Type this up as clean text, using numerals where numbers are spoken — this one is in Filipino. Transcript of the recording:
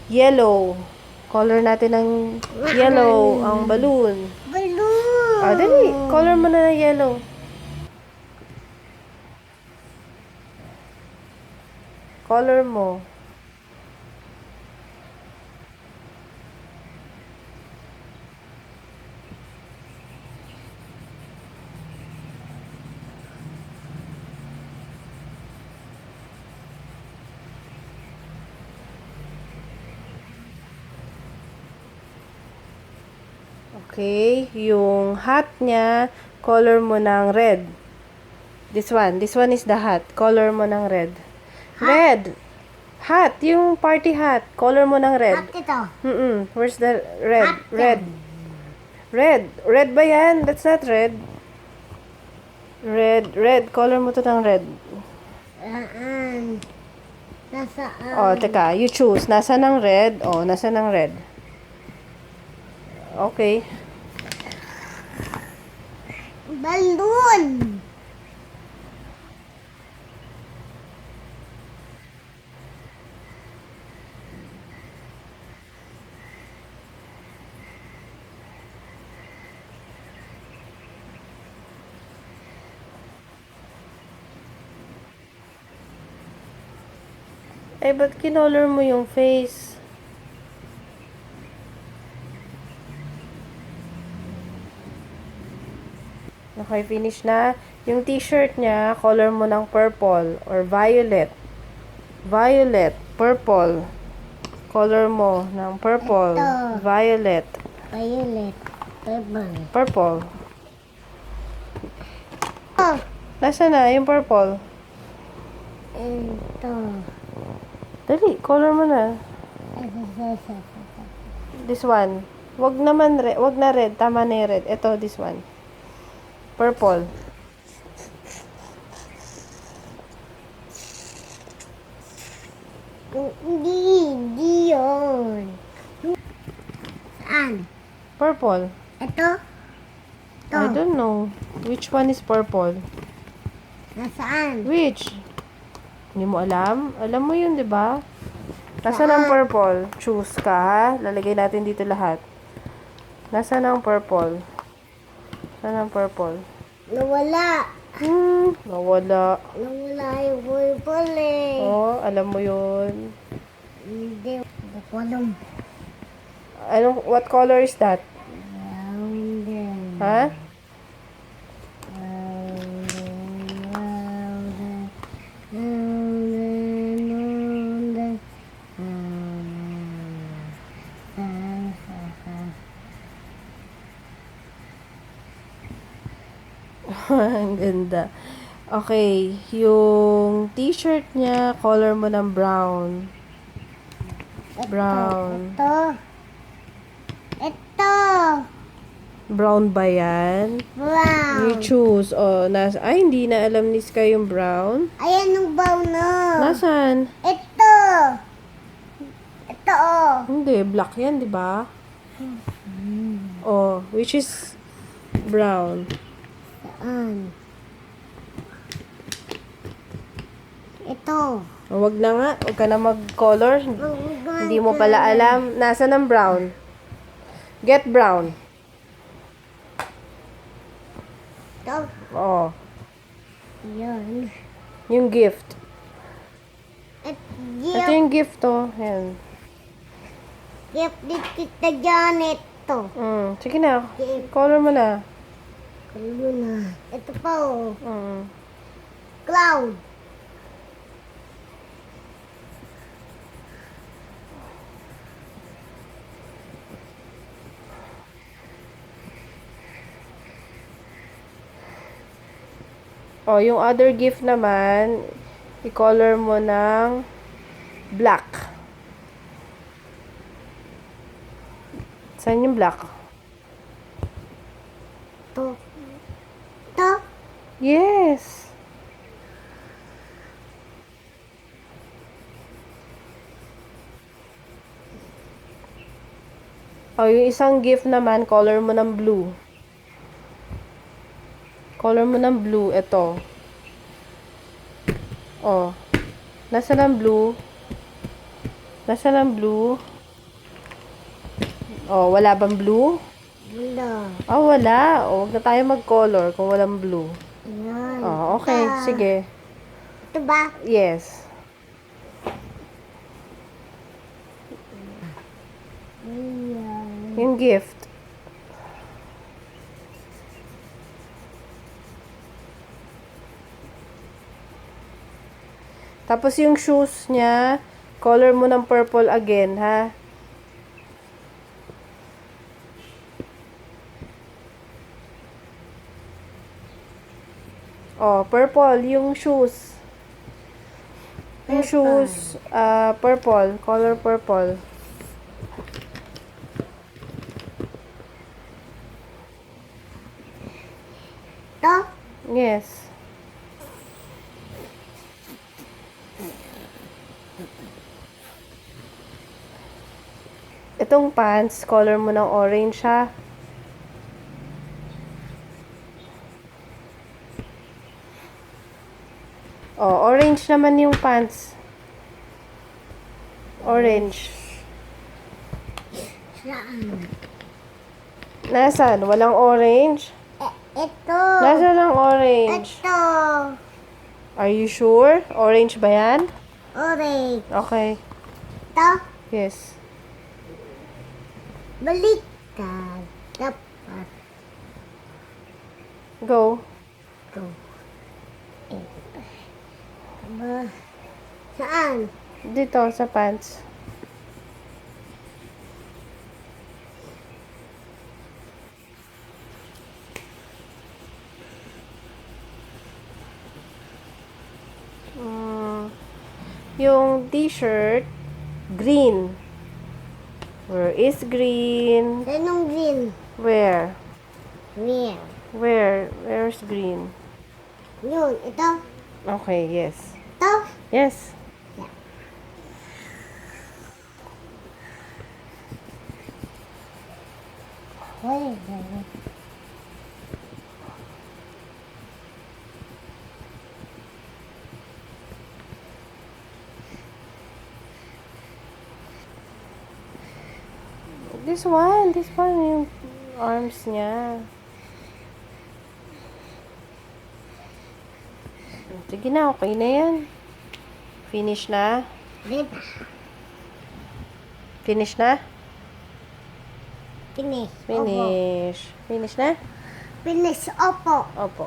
Yellow. Color natin ng yellow ang balloon. Balloon. Dali. Color mo na ng yellow. Color mo. Okay, yung hat niya, color mo ng red. This one is the hat. Color mo ng red. Red! Hat, yung party hat. Color mo ng red. At ito. Where's the red? Hat Red. Red. Red ba yan? That's not red. Red. Color mo to ng red. Nasaan? Oh, teka. You choose. Nasa ng red? Oh, nasa ng red. Okay. Balloon. Ba't kinolor mo yung face? Okay, finish na. Yung t-shirt niya, color mo ng purple or violet. Violet, purple. Color mo ng purple, Ito. violet, Violet. Purple. purple. Oh. Nasaan na yung purple? Ito. Dali, color mo na. This one. Wag naman red, wag na red, tama na yung red. Ito, this one. Purple. Hindi yun. Saan? Purple. Ito? Ito. I don't know. Which one is purple? Nasaan? Which? Hindi mo alam? Alam mo yun, di ba? Nasaan ang purple? Choose ka, ha? Lalagay natin dito lahat. Nasaan ang purple? Nasaan ang purple? Nawala. Nawala. Nawala yung purple eh. Oh, alam mo yun. Hindi. Hindi ko alam. What color is that? Round and Ha? round and round and round and round and Ang ganda. Okay, yung t-shirt niya, color mo ng brown. Brown. Ito. Ito. Brown ba yan? Brown. You choose. Oh, ay, hindi na alam ni Sky yung brown. Ayan yung brown na. Nasaan? Ito. Ito oh. Hindi, black yan, di ba? Oh, which is brown. Saan? Ito. Oh, wag na nga, wag ka na mag-color. Hindi mo pala alam. Nasaan ang brown? Get brown. Ito. Oh, Yan. yung gift. At Ito yung gift, oh. Yan. gift ni Tita Janet to. Sige na. Color mo na. Ano na? Ito pa oh. Mm. Cloud. Oh, yung other gift naman, i-color mo ng black. Saan yung black? To. To. Yes. Oh, yung isang gift naman, color mo ng blue. Color mo ng blue, ito. Oh. Nasaan ang blue? Nasaan ang blue? Oh, wala bang blue? Wala. Oh, wala. Oh, wag na tayo mag-color kung walang blue. Yan. Oh, okay. Ito. Sige. Ito ba? Yes. Ayan. Yung gift. Tapos yung shoes niya, color mo ng purple again, ha? Oh, purple, yung shoes. Yung shoes, purple, color purple. Ito. Yes. Itong pants, color mo ng orange, ha? Oh, orange naman yung pants. Orange. Saan? Nasaan? Walang orange? Ito. Nasaan ang orange? Ito. Are you sure? Orange ba yan? Orange. Okay. Ito. Yes. Baliktad. Dapat. Go. Ito. Ba? Saan? Dito, sa pants. Yung t-shirt, green. Where is green? Anong green? Where? Where? Where? Where's green? Yun. Ito. Okay, yes. Ito. Yes. Wait. This one yung arms niya. Sige na, okay na yan. Finish na? Diba? Finish na? Finish. Opo. Finish. Finish na? Finish. Opo. Opo.